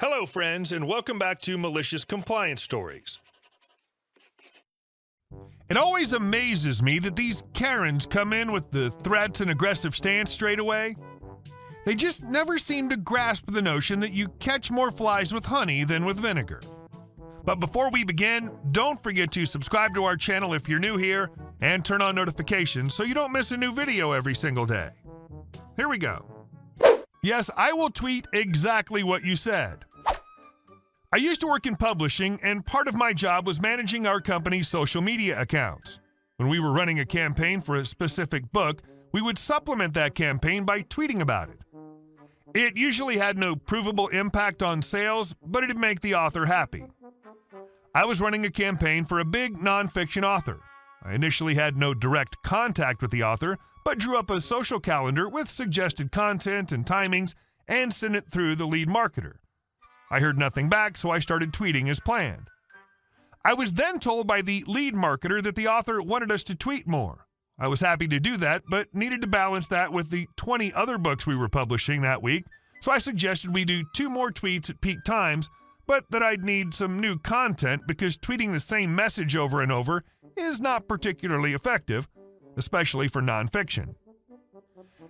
Hello, friends, and welcome back to Malicious Compliance Stories. It always amazes me that these Karens come in with the threats and aggressive stance straight away. They just never seem to grasp the notion that you catch more flies with honey than with vinegar. But before we begin, don't forget to subscribe to our channel if you're new here and turn on notifications so you don't miss a new video every single day. Here we go. Yes, I will tweet exactly what you said. I used to work in publishing, and part of my job was managing our company's social media accounts. When we were running a campaign for a specific book, we would supplement that campaign by tweeting about it. It usually had no provable impact on sales, but it'd make the author happy. I was running a campaign for a big nonfiction author. I initially had no direct contact with the author, but drew up a social calendar with suggested content and timings and sent it through the lead marketer. I heard nothing back, so I started tweeting as planned. I was then told by the lead marketer that the author wanted us to tweet more. I was happy to do that, but needed to balance that with the 20 other books we were publishing that week, so I suggested we do 2 more tweets at peak times, but that I'd need some new content because tweeting the same message over and over is not particularly effective, especially for nonfiction.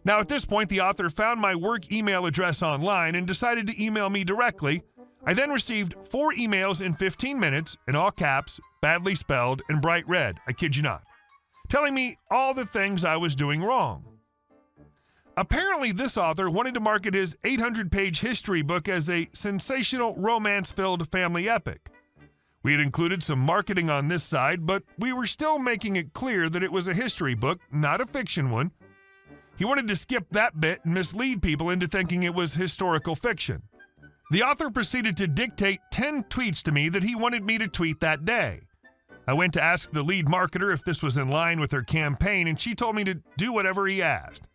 Now, at this point, the author found my work email address online and decided to email me directly. I then received 4 emails in 15 minutes, in all caps, badly spelled, and bright red, I kid you not, telling me all the things I was doing wrong. Apparently, this author wanted to market his 800-page history book as a sensational, romance-filled family epic. We had included some marketing on this side, but we were still making it clear that it was a history book, not a fiction one. He wanted to skip that bit and mislead people into thinking it was historical fiction. The author proceeded to dictate 10 tweets to me that he wanted me to tweet that day. I went to ask the lead marketer if this was in line with her campaign, and she told me to do whatever he asked.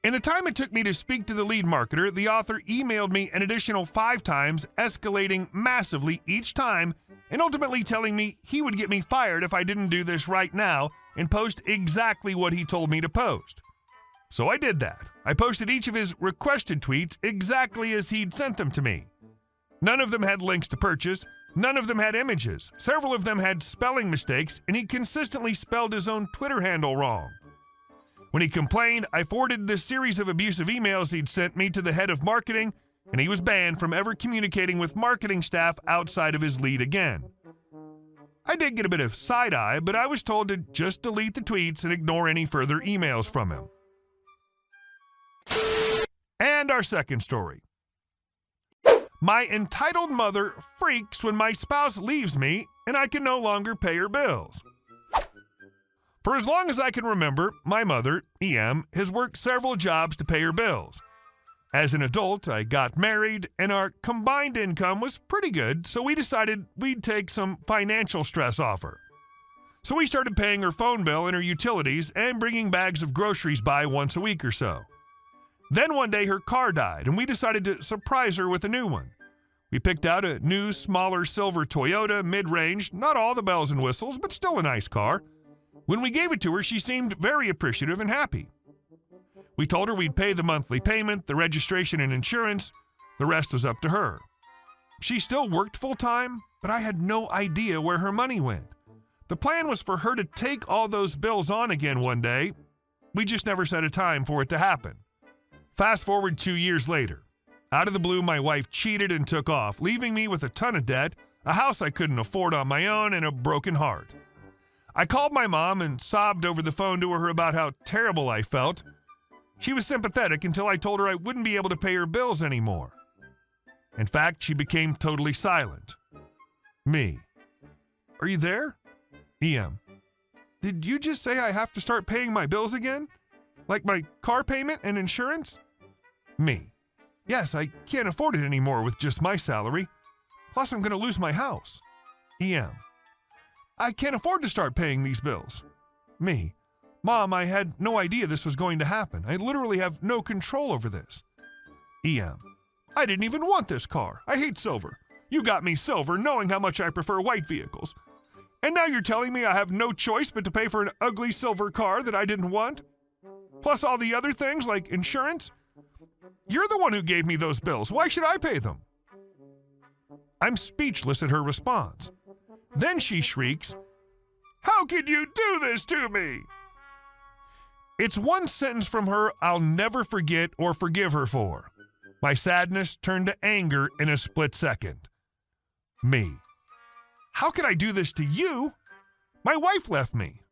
In the time it took me to speak to the lead marketer, the author emailed me an additional 5 times, escalating massively each time, and ultimately telling me he would get me fired if I didn't do this right now and post exactly what he told me to post. So I did that. I posted each of his requested tweets exactly as he'd sent them to me. None of them had links to purchase, none of them had images, several of them had spelling mistakes, and he consistently spelled his own Twitter handle wrong. When he complained, I forwarded this series of abusive emails he'd sent me to the head of marketing, and he was banned from ever communicating with marketing staff outside of his lead again. I did get a bit of side-eye, but I was told to just delete the tweets and ignore any further emails from him. And our second story. My entitled mother freaks when my spouse leaves me and I can no longer pay her bills. For as long as I can remember, my mother, EM, has worked several jobs to pay her bills. As an adult, I got married, and our combined income was pretty good, so we decided we'd take some financial stress off her. So we started paying her phone bill and her utilities and bringing bags of groceries by once a week or so. Then one day her car died, and we decided to surprise her with a new one. We picked out a new, smaller silver Toyota, mid-range, not all the bells and whistles, but still a nice car. When we gave it to her, she seemed very appreciative and happy. We told her we'd pay the monthly payment, the registration and insurance. The rest was up to her. She still worked full-time, but I had no idea where her money went. The plan was for her to take all those bills on again one day. We just never set a time for it to happen. Fast forward 2 years later. Out of the blue, my wife cheated and took off, leaving me with a ton of debt, a house I couldn't afford on my own, and a broken heart. I called my mom and sobbed over the phone to her about how terrible I felt. She was sympathetic until I told her I wouldn't be able to pay her bills anymore. In fact, she became totally silent. Me. Are you there? EM. Did you just say I have to start paying my bills again? Like my car payment and insurance? Me. Yes, I can't afford it anymore with just my salary. Plus, I'm going to lose my house. EM. I can't afford to start paying these bills. Me. Mom, I had no idea this was going to happen. I literally have no control over this. EM. I didn't even want this car. I hate silver. You got me silver knowing how much I prefer white vehicles. And now you're telling me I have no choice but to pay for an ugly silver car that I didn't want? Plus all the other things like insurance? You're the one who gave me those bills. Why should I pay them? I'm speechless at her response. Then she shrieks, "How can you do this to me?" It's one sentence from her I'll never forget or forgive her for. My sadness turned to anger in a split second. Me. How could I do this to you? My wife left me.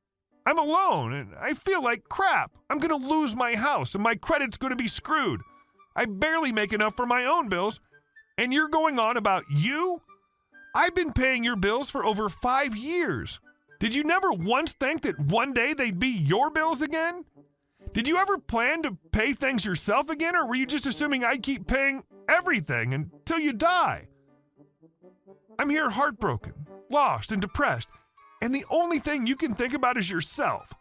I'm alone and I feel like crap. I'm going to lose my house and my credit's going to be screwed. I barely make enough for my own bills, and you're going on about you? I've been paying your bills for over 5 years. Did you never once think that one day they'd be your bills again? Did you ever plan to pay things yourself again, or were you just assuming I'd keep paying everything until you die? I'm here heartbroken, lost, and depressed, and the only thing you can think about is yourself.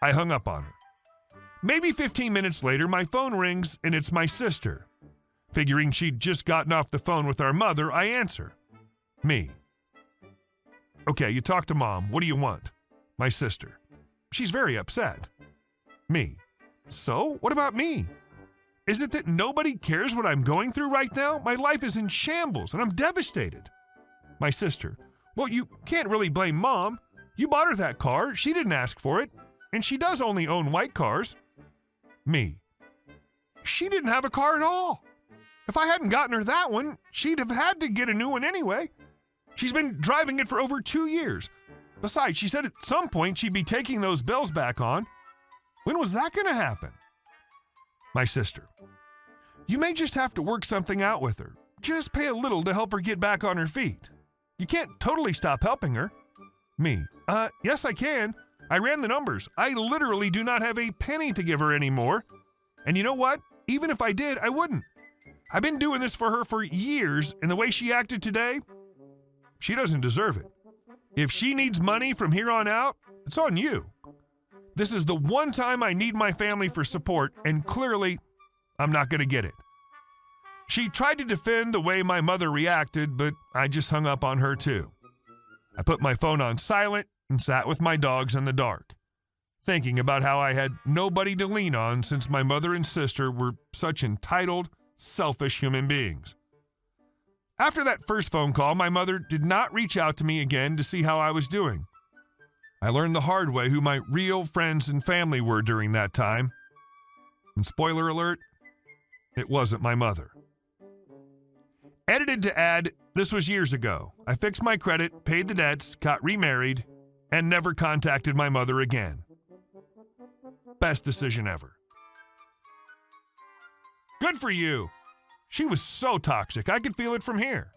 I hung up on her. Maybe 15 minutes later, my phone rings, and it's my sister. Figuring she'd just gotten off the phone with our mother, I answer. Me. Okay, you talk to Mom. What do you want? My sister. She's very upset. Me. So, what about me? Is it that nobody cares what I'm going through right now? My life is in shambles, and I'm devastated. My sister. Well, you can't really blame Mom. You bought her that car. She didn't ask for it. And she does only own white cars. Me. She didn't have a car at all. If I hadn't gotten her that one, she'd have had to get a new one anyway. She's been driving it for over 2 years. Besides, she said at some point she'd be taking those bills back on. When was that going to happen? My sister. You may just have to work something out with her. Just pay a little to help her get back on her feet. You can't totally stop helping her. Me. Yes, I can. I ran the numbers. I literally do not have a penny to give her anymore. And you know what? Even if I did, I wouldn't. I've been doing this for her for years, and the way she acted today, she doesn't deserve it. If she needs money from here on out, it's on you. This is the one time I need my family for support, and clearly, I'm not going to get it. She tried to defend the way my mother reacted, but I just hung up on her too. I put my phone on silent and sat with my dogs in the dark, thinking about how I had nobody to lean on since my mother and sister were such entitled, selfish human beings. After that first phone call, my mother did not reach out to me again to see how I was doing. I learned the hard way who my real friends and family were during that time. And spoiler alert, it wasn't my mother. Edited to add, this was years ago. I fixed my credit, paid the debts, got remarried, and never contacted my mother again. Best decision ever. Good for you. She was so toxic, I could feel it from here.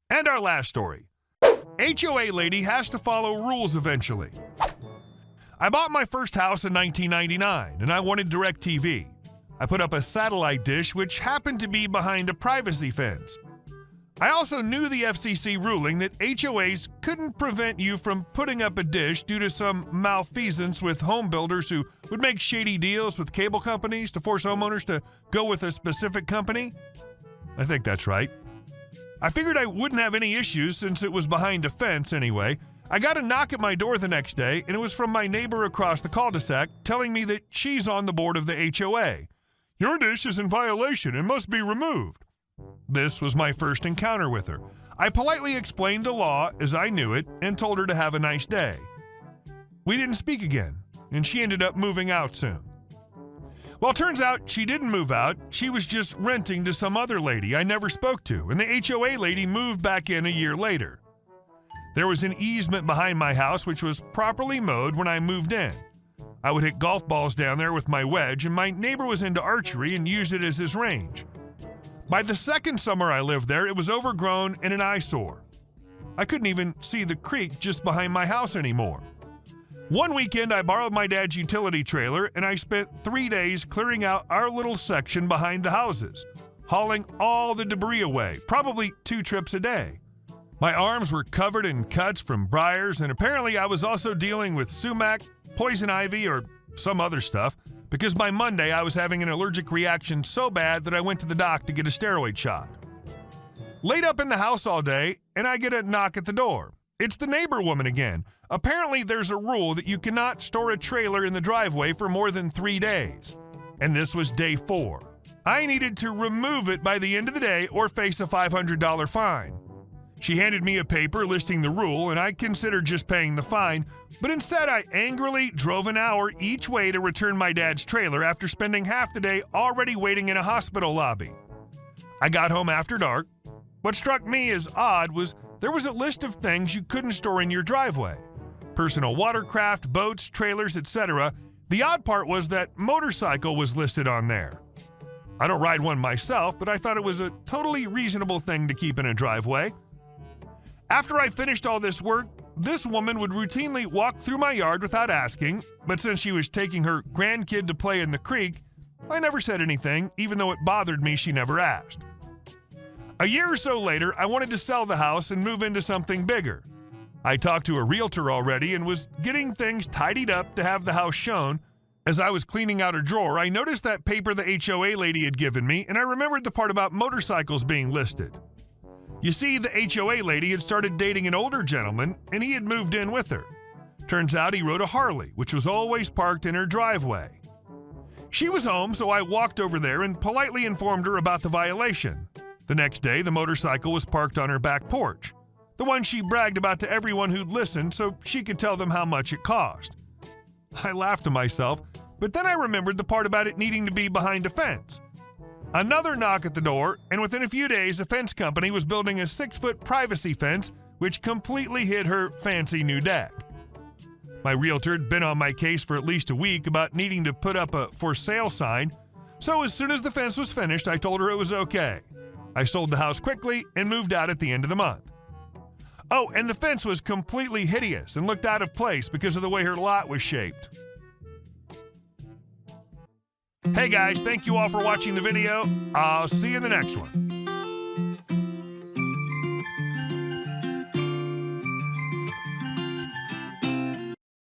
And our last story. HOA lady has to follow rules eventually. I bought my first house in 1999, and I wanted DirecTV. I put up a satellite dish, which happened to be behind a privacy fence. I also knew the FCC ruling that HOAs couldn't prevent you from putting up a dish due to some malfeasance with home builders who would make shady deals with cable companies to force homeowners to go with a specific company. I think that's right. I figured I wouldn't have any issues since it was behind a fence anyway. I got a knock at my door the next day, and it was from my neighbor across the cul-de-sac telling me that she's on the board of the HOA. Your dish is in violation and must be removed. This was my first encounter with her. I politely explained the law as I knew it and told her to have a nice day. We didn't speak again, and she ended up moving out soon. Well, turns out she didn't move out. She was just renting to some other lady I never spoke to, and the HOA lady moved back in a year later. There was an easement behind my house which was properly mowed when I moved in. I would hit golf balls down there with my wedge, and my neighbor was into archery and used it as his range. By the second summer I lived there, it was overgrown and an eyesore. I couldn't even see the creek just behind my house anymore. One weekend, I borrowed my dad's utility trailer, and I spent 3 days clearing out our little section behind the houses, hauling all the debris away, probably 2 trips a day. My arms were covered in cuts from briars, and apparently I was also dealing with sumac, poison ivy, or some other stuff, because by Monday I was having an allergic reaction so bad that I went to the doc to get a steroid shot. Laid up in the house all day, and I get a knock at the door. It's the neighbor woman again. Apparently there's a rule that you cannot store a trailer in the driveway for more than 3 days. And this was day 4. I needed to remove it by the end of the day or face a $500 fine. She handed me a paper listing the rule, and I considered just paying the fine, but instead I angrily drove an hour each way to return my dad's trailer after spending half the day already waiting in a hospital lobby. I got home after dark. What struck me as odd was there was a list of things you couldn't store in your driveway. Personal watercraft, boats, trailers, etc. The odd part was that motorcycle was listed on there. I don't ride one myself, but I thought it was a totally reasonable thing to keep in a driveway. After I finished all this work, this woman would routinely walk through my yard without asking, but since she was taking her grandkid to play in the creek, I never said anything, even though it bothered me she never asked. A year or so later, I wanted to sell the house and move into something bigger. I talked to a realtor already and was getting things tidied up to have the house shown. As I was cleaning out a drawer, I noticed that paper the HOA lady had given me, and I remembered the part about motorcycles being listed. You see, the HOA lady had started dating an older gentleman, and he had moved in with her. Turns out he rode a Harley, which was always parked in her driveway. She was home, so I walked over there and politely informed her about the violation. The next day, the motorcycle was parked on her back porch, the one she bragged about to everyone who'd listened so she could tell them how much it cost. I laughed to myself, but then I remembered the part about it needing to be behind a fence. Another knock at the door, and within a few days, a fence company was building a 6-foot privacy fence which completely hid her fancy new deck. My realtor had been on my case for at least a week about needing to put up a for sale sign, so as soon as the fence was finished, I told her it was okay. I sold the house quickly and moved out at the end of the month. Oh, and the fence was completely hideous and looked out of place because of the way her lot was shaped. Hey guys, thank you all for watching the video. I'll see you in the next one.